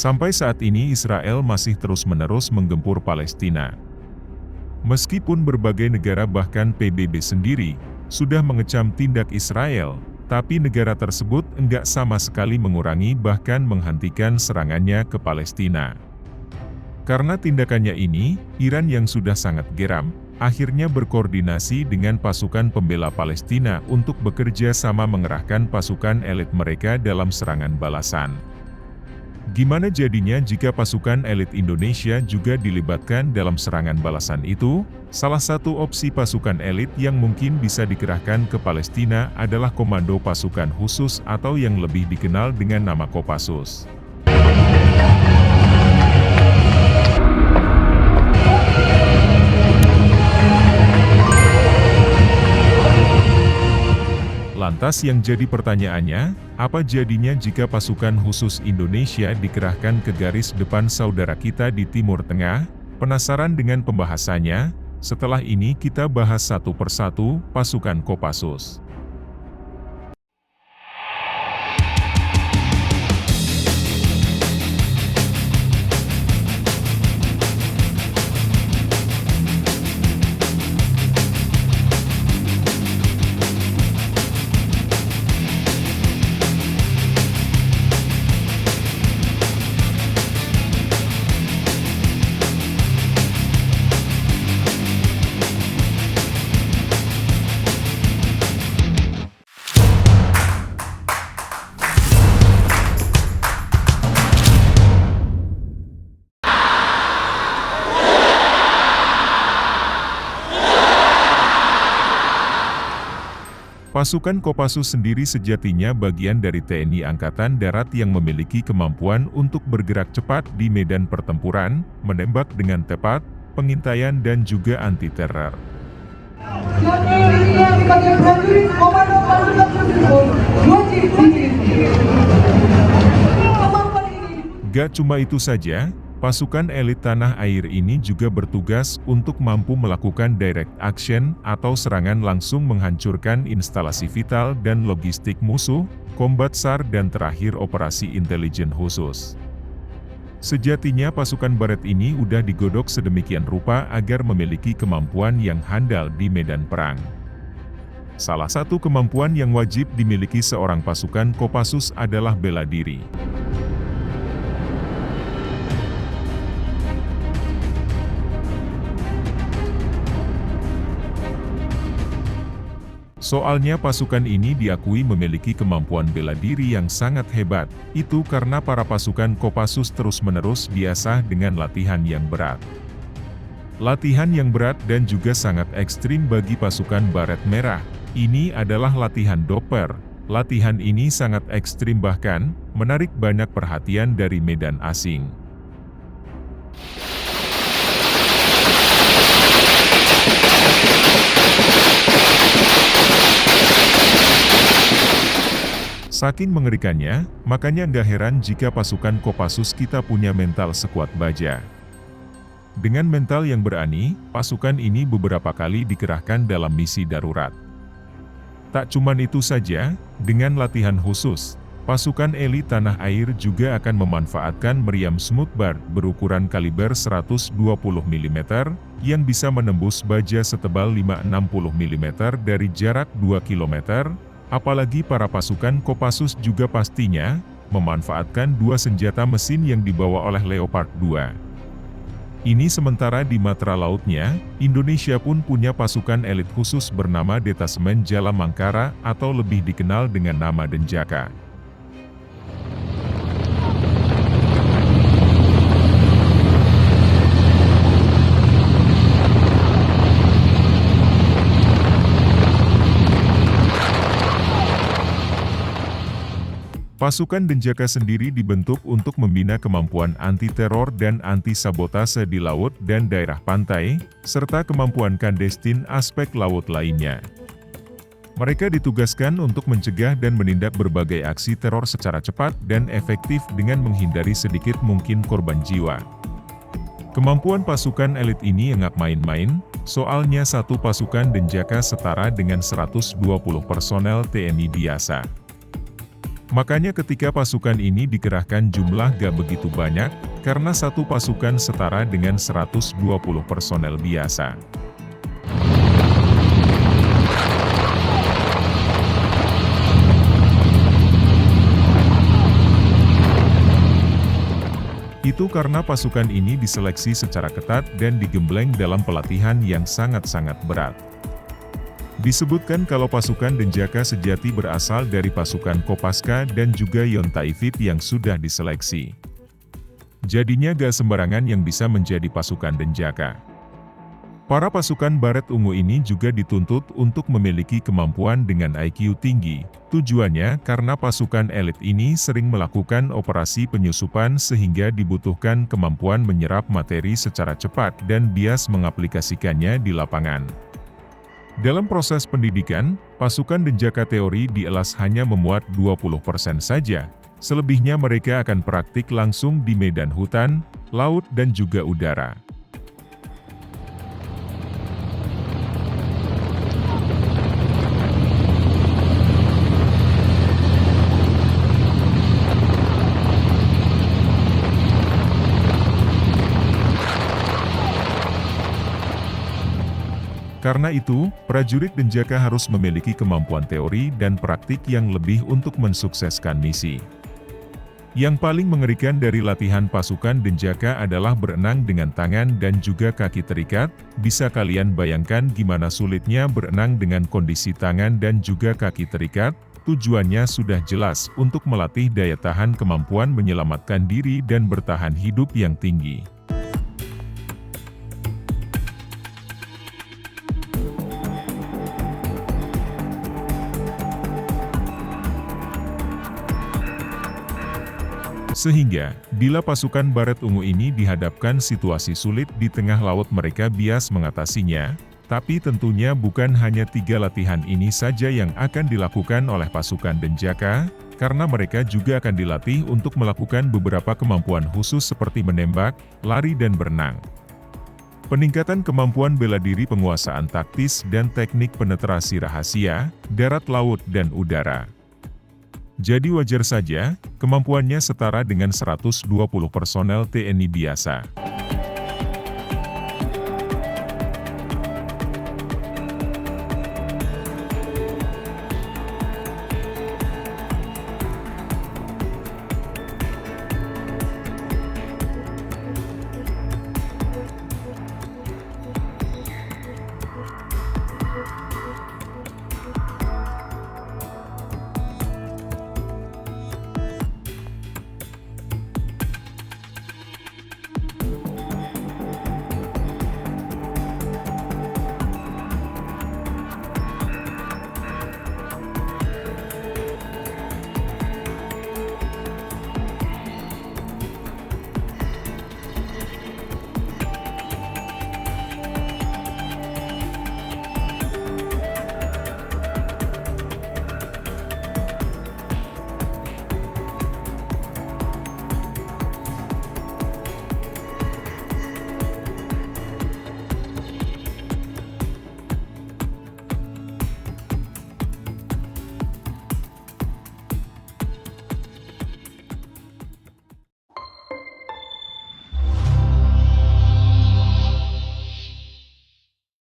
Sampai saat ini Israel masih terus-menerus menggempur Palestina. Meskipun berbagai negara bahkan PBB sendiri sudah mengecam tindak Israel, tapi negara tersebut enggak sama sekali mengurangi bahkan menghentikan serangannya ke Palestina. Karena tindakannya ini, Iran yang sudah sangat geram, akhirnya berkoordinasi dengan pasukan pembela Palestina untuk bekerja sama mengerahkan pasukan elit mereka dalam serangan balasan. Gimana jadinya jika pasukan elit Indonesia juga dilibatkan dalam serangan balasan itu? Salah satu opsi pasukan elit yang mungkin bisa dikerahkan ke Palestina adalah Komando Pasukan Khusus atau yang lebih dikenal dengan nama Kopassus. Lantas yang jadi pertanyaannya, apa jadinya jika pasukan khusus Indonesia dikerahkan ke garis depan saudara kita di Timur Tengah? Penasaran dengan pembahasannya? Setelah ini kita bahas satu persatu pasukan Kopassus. Pasukan Kopassus sendiri sejatinya bagian dari TNI Angkatan Darat yang memiliki kemampuan untuk bergerak cepat di medan pertempuran, menembak dengan tepat, pengintaian dan juga anti-teror. Gak cuma itu saja, pasukan elit tanah air ini juga bertugas untuk mampu melakukan direct action atau serangan langsung menghancurkan instalasi vital dan logistik musuh, combat SAR dan terakhir operasi intelijen khusus. Sejatinya pasukan barat ini udah digodok sedemikian rupa agar memiliki kemampuan yang handal di medan perang. Salah satu kemampuan yang wajib dimiliki seorang pasukan Kopassus adalah bela diri. Soalnya pasukan ini diakui memiliki kemampuan bela diri yang sangat hebat, itu karena para pasukan Kopassus terus-menerus diasah dengan latihan yang berat. Latihan yang berat dan juga sangat ekstrim bagi pasukan Baret Merah, ini adalah latihan Doper. Latihan ini sangat ekstrim bahkan, menarik banyak perhatian dari medan asing. Saking mengerikannya, makanya nggak heran jika pasukan Kopassus kita punya mental sekuat baja. Dengan mental yang berani, pasukan ini beberapa kali dikerahkan dalam misi darurat. Tak cuman itu saja, dengan latihan khusus, pasukan elit tanah air juga akan memanfaatkan meriam Smoothbore berukuran kaliber 120 mm, yang bisa menembus baja setebal 560 mm dari jarak 2 km, apalagi para pasukan Kopassus juga pastinya memanfaatkan dua senjata mesin yang dibawa oleh Leopard 2. Ini sementara di matra lautnya, Indonesia pun punya pasukan elit khusus bernama Detasemen Jala Mangkara atau lebih dikenal dengan nama Denjaka. Pasukan Denjaka sendiri dibentuk untuk membina kemampuan anti-teror dan anti-sabotase di laut dan daerah pantai, serta kemampuan klandestin aspek laut lainnya. Mereka ditugaskan untuk mencegah dan menindak berbagai aksi teror secara cepat dan efektif dengan menghindari sedikit mungkin korban jiwa. Kemampuan pasukan elit ini enggak main-main, soalnya satu pasukan Denjaka setara dengan 120 personel TNI biasa. Makanya ketika pasukan ini dikerahkan jumlah gak begitu banyak, karena satu pasukan setara dengan 120 personel biasa. Itu karena pasukan ini diseleksi secara ketat dan digembleng dalam pelatihan yang sangat-sangat berat. Disebutkan kalau pasukan Denjaka sejati berasal dari pasukan Kopaska dan juga Yontaifit yang sudah diseleksi. Jadinya gak sembarangan yang bisa menjadi pasukan Denjaka. Para pasukan Baret Ungu ini juga dituntut untuk memiliki kemampuan dengan IQ tinggi. Tujuannya karena pasukan elit ini sering melakukan operasi penyusupan sehingga dibutuhkan kemampuan menyerap materi secara cepat dan bias mengaplikasikannya di lapangan. Dalam proses pendidikan, pasukan Denjaka teori di ELAS hanya memuat 20% saja. Selebihnya mereka akan praktik langsung di medan hutan, laut dan juga udara. Karena itu, prajurit Denjaka harus memiliki kemampuan teori dan praktik yang lebih untuk mensukseskan misi. Yang paling mengerikan dari latihan pasukan Denjaka adalah berenang dengan tangan dan juga kaki terikat. Bisa kalian bayangkan gimana sulitnya berenang dengan kondisi tangan dan juga kaki terikat? Tujuannya sudah jelas untuk melatih daya tahan, kemampuan menyelamatkan diri dan bertahan hidup yang tinggi. Sehingga, bila pasukan Baret Ungu ini dihadapkan situasi sulit di tengah laut, mereka bias mengatasinya. Tapi tentunya bukan hanya 3 latihan ini saja yang akan dilakukan oleh pasukan Denjaka, karena mereka juga akan dilatih untuk melakukan beberapa kemampuan khusus seperti menembak, lari dan berenang. Peningkatan kemampuan bela diri, penguasaan taktis dan teknik penetrasi rahasia, darat, laut, dan udara. Jadi wajar saja, kemampuannya setara dengan 120 personel TNI biasa.